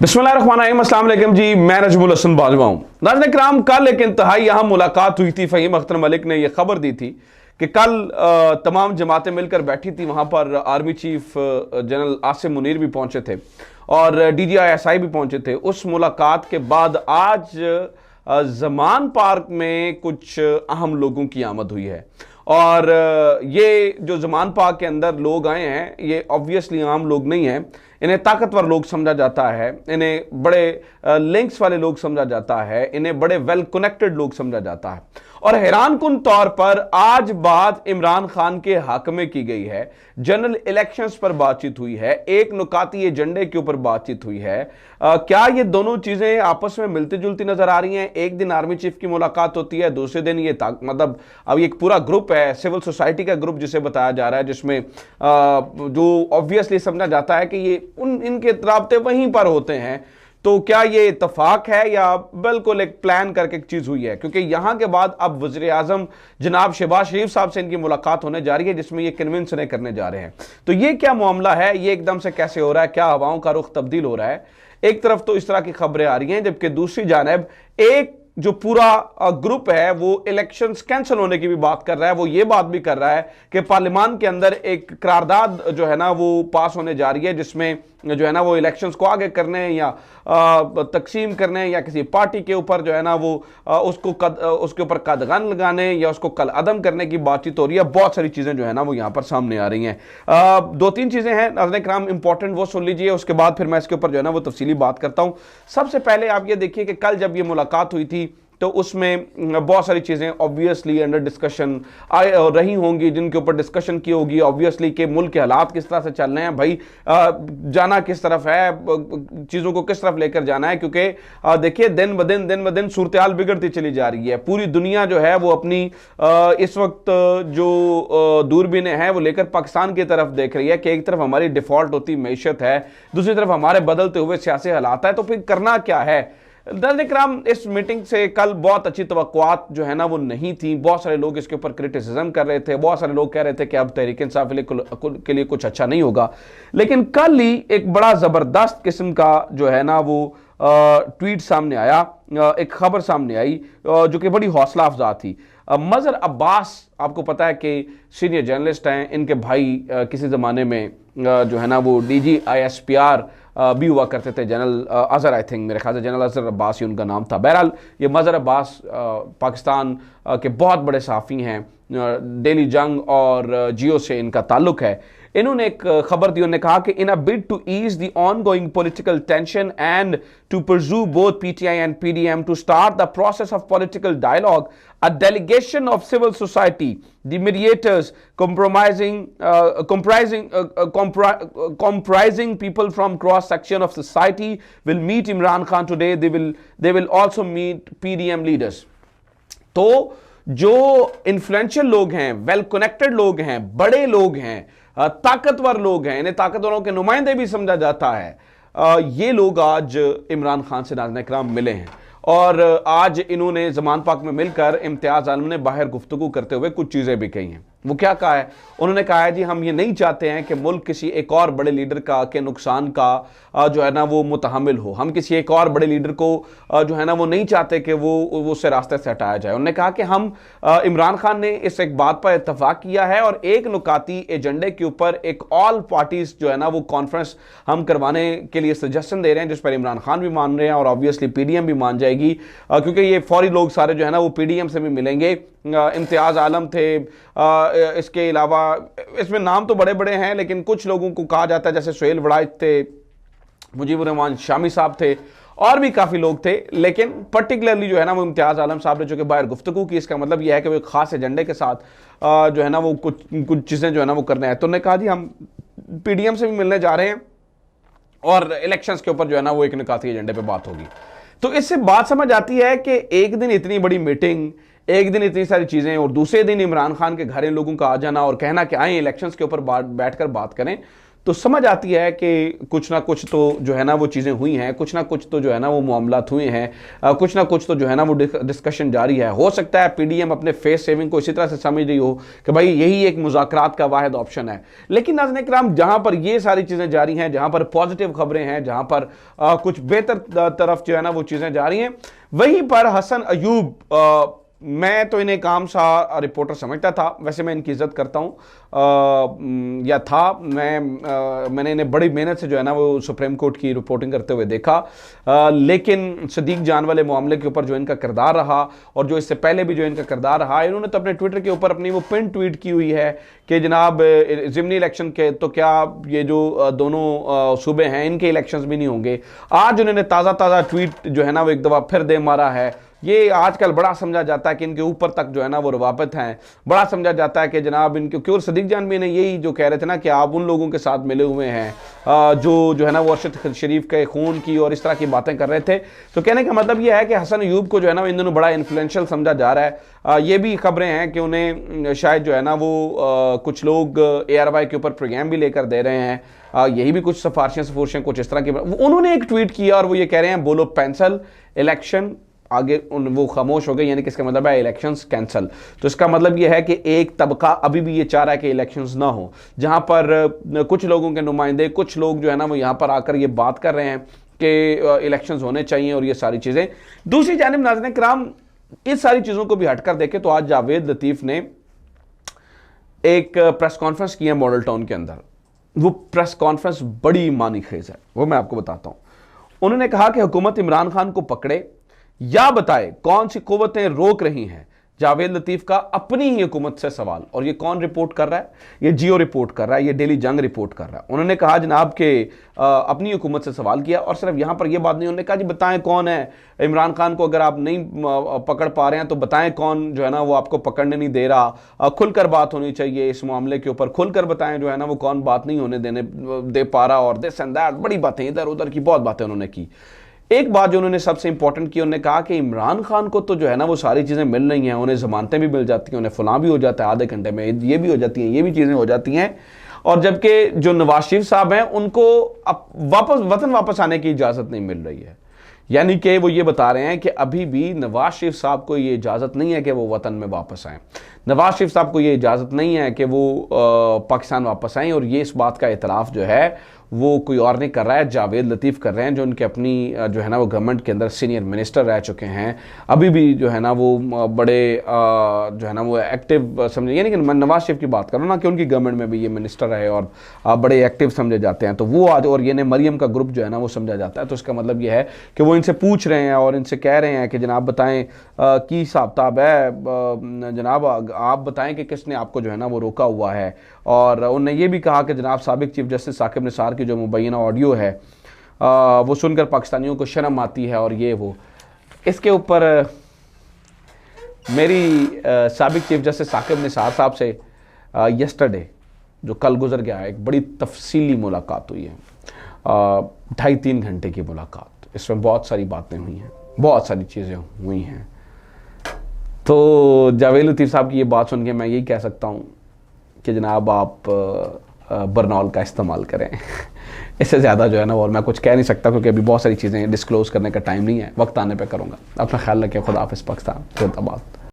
बिस्मिल्लाहिर्रहमानिर्रहीम, अस्सलाम वालेकुम जी। मैं नजमुल हसन बाजवा हूँ। नाज़रीन किराम, कल एक इंतहाई अहम मुलाकात हुई थी। फ़हीम अख्तर मलिक ने यह खबर दी थी कि कल तमाम जमातें मिलकर बैठी थी। वहाँ पर army chief general Asim Munir भी पहुँचे थे और DGI भी पहुँचे थे। उस मुलाकात के बाद आज ज़मान पार्क में कुछ अहम लोगों की आमद हुई है और ये जो ज़मान पार्क के अंदर लोग आए हैं, ये ऑब्वियसली आम लोग नहीं हैं। इन्हें ताकतवर लोग समझा जाता है, इन्हें बड़े लिंक्स वाले लोग समझा जाता है, इन्हें बड़े वेल कनेक्टेड लोग समझा जाता है। और हैरानकुन तौर पर आज बात इमरान खान के हक में की गई है। जनरल इलेक्शंस पर बातचीत हुई है, एक नुकाती एजेंडे के ऊपर बातचीत हुई है। क्या ये दोनों चीजें आपस में मिलती जुलती नजर आ रही हैं? एक दिन आर्मी चीफ की मुलाकात होती है, दूसरे दिन ये मतलब अब एक पूरा ग्रुप है, सिविल सोसाइटी का ग्रुप जिसे बताया जा रहा है, जिसमें जो ऑब्वियसली समझा जाता है कि ये इनके राब्ते वहीं पर होते हैं। तो क्या ये इत्तफाक है या बिल्कुल एक प्लान करके एक चीज हुई है? क्योंकि यहां के बाद अब वज़ीर आज़म जनाब शहबाज शरीफ साहब से इनकी मुलाकात होने जा रही है, जिसमें ये कन्विंस नहीं करने जा रहे हैं। तो ये क्या मामला है? ये एकदम से कैसे हो रहा है? क्या हवाओं का रुख तब्दील हो रहा है? एक तरफ तो इस तरह की खबरें आ रही हैं, जबकि दूसरी जानिब एक जो पूरा ग्रुप है वो इलेक्शंस कैंसिल होने की भी बात कर रहा है। वो ये बात भी कर रहा है कि पार्लियामान के अंदर एक करारदाद जो है ना वो पास होने जा रही है, जिसमें जो है ना वो इलेक्शंस को आगे करने या तकसीम करने या किसी पार्टी के ऊपर जो है ना वो उसके ऊपर कदगन लगाने या उसको कल अदम करने की बातचीत हो रही है। बहुत सारी चीजें जो है ना वो यहाँ पर सामने आ रही हैं। दो तीन चीजें हैं नाज़रीन किराम इंपॉर्टेंट, वो सुन लीजिए, उसके बाद फिर मैं इसके ऊपर जो है ना वो तफसीली बात करता हूँ। सबसे पहले आप ये देखिए कि कल जब ये मुलाकात हुई थी तो उसमें बहुत सारी चीज़ें ऑब्वियसली अंडर डिस्कशन रही होंगी, जिनके ऊपर डिस्कशन की होगी ऑब्वियसली कि मुल्क के हालात किस तरह से चल रहे हैं, भाई जाना किस तरफ है, चीज़ों को किस तरफ लेकर जाना है। क्योंकि देखिए दिन ब दिन सूरत हाल बिगड़ती चली जा रही है। पूरी दुनिया जो है वो अपनी इस वक्त जो दूरबीनें हैं वो लेकर पाकिस्तान की तरफ देख रही है कि एक तरफ हमारी डिफॉल्ट होती मैशत है, दूसरी तरफ हमारे बदलते हुए सियासी हालात है। तो फिर करना क्या है? नाज़रीन किराम, इस मीटिंग से कल बहुत अच्छी तवक्कुआत जो है ना वो नहीं थी। बहुत सारे लोग इसके ऊपर क्रिटिसिज्म कर रहे थे, बहुत सारे लोग कह रहे थे कि अब तहरीक इंसाफ के लिए कुछ अच्छा नहीं होगा। लेकिन कल ही एक बड़ा ज़बरदस्त किस्म का जो है ना वो ट्वीट सामने आया, एक खबर सामने आई जो कि बड़ी हौसला अफजा थी। मज़हर अब्बास, आपको पता है कि सीनियर जर्नलिस्ट हैं, इनके भाई किसी ज़माने में जो है ना वो DGI भी हुआ करते थे, जनरल अजहर, आई थिंक मेरे ख्याल से जनरल अजहर अब्बास ही उनका नाम था। बहरहाल ये मज़हर अब्बास पाकिस्तान के बहुत बड़े सहाफ़ी हैं, डेली जंग और जियो से इनका ताल्लुक है। इन्होंने एक खबर दी, उन्होंने कहा कि in a bid to ease the ongoing political tension and to pursue both PTI and PDM to start the process of political dialogue, a delegation of civil society, the mediators comprising people from cross section of society will meet Imran Khan today. They will also meet PDM leaders. तो जो influential लोग हैं, well connected लोग हैं, बड़े लोग हैं, ताकतवर लोग हैं, इन्हें ताकतवरों के नुमाइंदे भी समझा जाता है, ये लोग आज इमरान खान से नाज़रीन किराम मिले हैं। और आज इन्होंने ज़मान पाक में मिलकर इम्तियाज़ आलम ने बाहर गुफ्तगू करते हुए कुछ चीज़ें भी कही हैं। वो क्या कहा है? उन्होंने कहा है जी हम ये नहीं चाहते हैं कि मुल्क किसी एक और बड़े लीडर के नुकसान का जो है ना वो मुतहम्मिल हो। हम किसी एक और बड़े लीडर को जो है ना वो नहीं चाहते कि वो उससे रास्ते से हटाया जाए। उन्होंने कहा कि हम इमरान खान ने इस एक बात पर इत्तफाक किया है और एक नुकाती एजेंडे के ऊपर एक ऑल पार्टीज जो है ना वो कॉन्फ्रेंस हम करवाने के लिए सजेशन दे रहे हैं, जिस पर इमरान खान भी मान रहे हैं और ऑब्वियसली PDM भी मान जाएगी, क्योंकि ये फौरी लोग सारे जो है ना वो PDM से भी मिलेंगे। इम्तियाज़ आलम थे, इसके अलावा इसमें नाम तो बड़े बड़े हैं, लेकिन कुछ लोगों को कहा जाता है जैसे सुहेल वड़ाइच थे, मुजीबुर रहमान शामी साहब थे, और भी काफ़ी लोग थे। लेकिन पर्टिकुलरली जो है ना वो इम्तियाज़ आलम साहब ने जो कि बाहर गुफ्तगू की, इसका मतलब यह है कि वो एक ख़ास एजेंडे के साथ जो है ना वो कुछ चीज़ें जो है ना वो करने हैं। तो उन्होंने कहा जी हम PDM से भी मिलने जा रहे हैं और इलेक्शंस के ऊपर जो है ना वो एक निकाती एजेंडे पे बात होगी। तो इससे बात समझ आती है कि एक दिन इतनी बड़ी मीटिंग, एक दिन इतनी सारी चीज़ें, और दूसरे दिन इमरान खान के घर इन लोगों का आ जाना और कहना कि आए इलेक्शंस के ऊपर बैठकर बात करें। तो समझ आती है कि कुछ ना कुछ तो जो है ना वो चीज़ें हुई हैं, कुछ ना कुछ तो जो है ना वो मामलात हुए हैं, कुछ ना कुछ तो जो है ना वो डिस्कशन जारी है। हो सकता है पीडीएम अपने फेस सेविंग को इसी तरह से समझ रही हो कि भाई यही एक मुज़ाकरात का वाहिद ऑप्शन है। लेकिन नाज़रीन किराम, जहां पर ये सारी चीज़ें जारी हैं, जहां पर पॉजिटिव खबरें हैं, जहां पर कुछ बेहतर तरफ जो है ना वो चीज़ें जारी हैं, वहीं पर हसन अयूब, मैं तो इन्हें काम सा रिपोर्टर समझता था, वैसे मैं इनकी इज्जत करता हूँ या था, मैंने इन्हें बड़ी मेहनत से जो है ना वो सुप्रीम कोर्ट की रिपोर्टिंग करते हुए देखा, लेकिन सदीक जान वाले मामले के ऊपर जो इनका किरदार रहा और जो इससे पहले भी जो इनका किरदार रहा, इन्होंने तो अपने ट्विटर के ऊपर अपनी वो पिन ट्वीट की हुई है कि जनाब ज़िमनी इलेक्शन के तो क्या ये जो दोनों सूबे हैं इनके इलेक्शंस भी नहीं होंगे। आज उन्होंने ताज़ा ट्वीट जो है ना वो एक दफ़ा फिर दे मारा है। ये आजकल बड़ा समझा जाता है कि इनके ऊपर तक जो है ना वो रवाबत हैं, बड़ा समझा जाता है कि जनाब इनके क्यों सदीक जान भी ने यही जो कह रहे थे ना कि आप उन लोगों के साथ मिले हुए हैं जो है ना वो अरशद शरीफ के खून की और इस तरह की बातें कर रहे थे। तो कहने का मतलब ये है कि हसन अयूब को जो है ना इन दोनों बड़ा इन्फ्लुएंशियल समझा जा रहा है। ये भी खबरें हैं कि उन्हें शायद जो है ना वो कुछ लोग ARY के ऊपर प्रोग्राम भी लेकर दे रहे हैं, यही भी कुछ सिफारिशें कुछ इस तरह की। उन्होंने एक ट्वीट किया और वो ये कह रहे हैं बोलो पेंसिल इलेक्शन, आगे वो खामोश हो गए, यानी कि इसका मतलब है इलेक्शंस कैंसिल। तो इसका मतलब ये है कि एक तबका अभी भी ये चाह रहा है कि इलेक्शंस ना हो, जहां पर कुछ लोगों के नुमाइंदे, कुछ लोग जो है ना वो यहां पर आकर ये बात कर रहे हैं कि इलेक्शंस होने चाहिए और ये सारी चीज़ें। दूसरी जानिब नाज़रीन किराम, इस सारी चीज़ों को भी हटकर देखें तो आज जावेद लतीफ़ ने एक प्रेस कॉन्फ्रेंस की है मॉडल टाउन के अंदर। वो प्रेस कॉन्फ्रेंस बड़ी मानी खेज है, वो मैं आपको बताता हूँ। उन्होंने कहा कि हुकूमत इमरान खान को पकड़े या बताए कौन सी कुव्वतें रोक रही हैं। जावेद लतीफ का अपनी ही हुकूमत से सवाल, और ये कौन रिपोर्ट कर रहा है? ये जियो रिपोर्ट कर रहा है, ये डेली जंग रिपोर्ट कर रहा है। उन्होंने कहा जनाब के अपनी हुकूमत से सवाल किया, और सिर्फ यहां पर यह बात नहीं, उन्होंने कहा जी बताएं कौन है इमरान खान को, अगर आप नहीं पकड़ पा रहे हैं तो बताएं कौन जो है ना वो आपको पकड़ने नहीं दे रहा। खुलकर बात होनी चाहिए इस मामले के ऊपर, खुलकर बताएं जो है ना वो कौन बात नहीं होने दे पा रहा, और दिस एंड दैट, बड़ी बातें इधर उधर की बहुत बातें उन्होंने की। एक बात जो उन्होंने सबसे इंपॉर्टेंट की, उन्होंने कहा कि इमरान खान को तो जो है ना वो सारी चीज़ें मिल रही हैं, उन्हें जमानतें भी मिल जाती हैं, उन्हें फलां भी हो जाता है आधे घंटे में, ये भी हो जाती हैं, ये भी चीज़ें हो जाती हैं, और जबकि जो नवाज शरीफ साहब हैं उनको अब वतन वापस आने की इजाज़त नहीं मिल रही है। यानी कि वो ये बता रहे हैं कि अभी भी नवाज शरीफ साहब को ये इजाज़त नहीं है कि वो वतन में वापस आएँ, नवाज शरीफ साहब को ये इजाज़त नहीं है कि वो पाकिस्तान वापस आएँ, और ये इस बात का इतराफ़ जो है वो कोई और नहीं कर रहा है, जावेद लतीफ़ कर रहे हैं, जो उनके अपनी जो है ना वो गवर्नमेंट के अंदर सीनियर मिनिस्टर रह चुके हैं, अभी भी जो है ना वो बड़े जो है ना वो एक्टिव समझे, यानी कि मैं नवाज शरीफ की बात कर रहा हूँ ना कि उनकी गवर्नमेंट में भी ये मिनिस्टर रहे और बड़े एक्टिव समझे जाते हैं। तो वो आज, और ये ने मरियम का ग्रुप जो है ना वो समझा जाता है। तो इसका मतलब ये है कि वो इनसे पूछ रहे हैं और इनसे कह रहे हैं कि जनाब बताएं की हिसाब किताब है, जनाब आप बताएं कि किसने आपको जो है ना वो रोका हुआ है। और उन्होंने ये भी कहा कि जनाब साबिक चीफ जस्टिस साकिब निसार की जो मुबैना ऑडियो है वो सुनकर पाकिस्तानियों को शर्म आती है, और ये वो इसके ऊपर मेरी साबिक चीफ जस्टिस साकिब निसार साहब से यस्टरडे जो कल गुजर गया एक बड़ी तफसीली मुलाकात हुई है, 2.5-3 घंटे की मुलाकात। इसमें बहुत सारी बातें हुई हैं, बहुत सारी चीज़ें हुई हैं। तो जावेद लतीफ़ साहब की ये बात सुन के मैं यही कह सकता हूँ कि जनाब आप बरनॉल का इस्तेमाल करें इससे ज़्यादा जो है ना और मैं कुछ कह नहीं सकता, क्योंकि अभी बहुत सारी चीज़ें डिस्क्लोज़ करने का टाइम नहीं है, वक्त आने पे करूँगा। अपना ख्याल रखें, खुदा हाफ़िज़, पाकिस्तान जिंदाबाद।